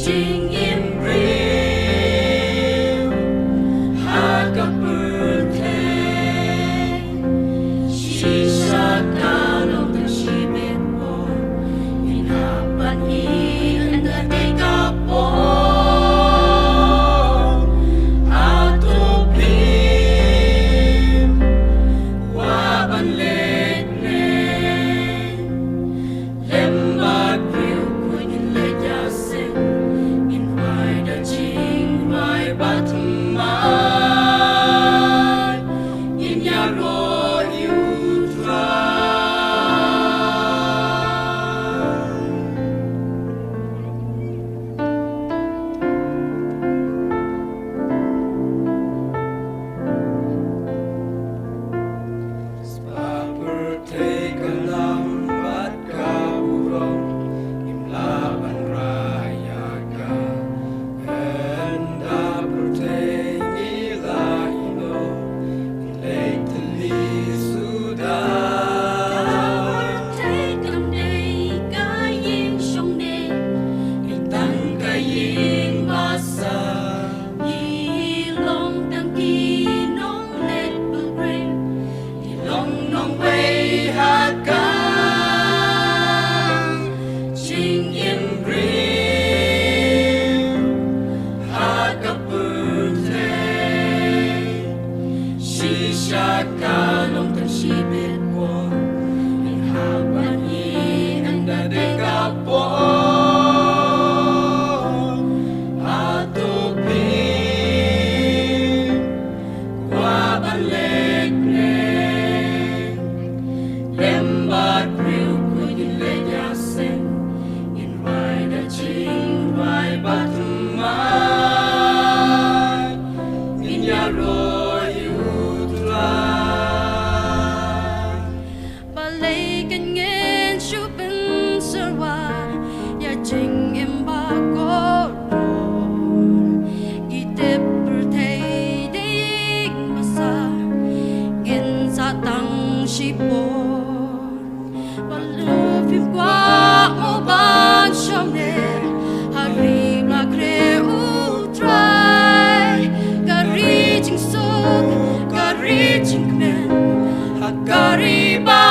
Sing im real Hagapurte Shisha kalong ng shibit mo Hinapan and the take up Kalong ng shibit mo Hinapan and the take up Atupin Wabalik Lembat riu kunin leyasen In wide ching vai batumai Ninyaro Jing im bagoror Gitip pertei masa Gin satang shipor Balufim kwa mo ban shomne Hari blakre utrai Gari jing sok, gari jing men Hagari ba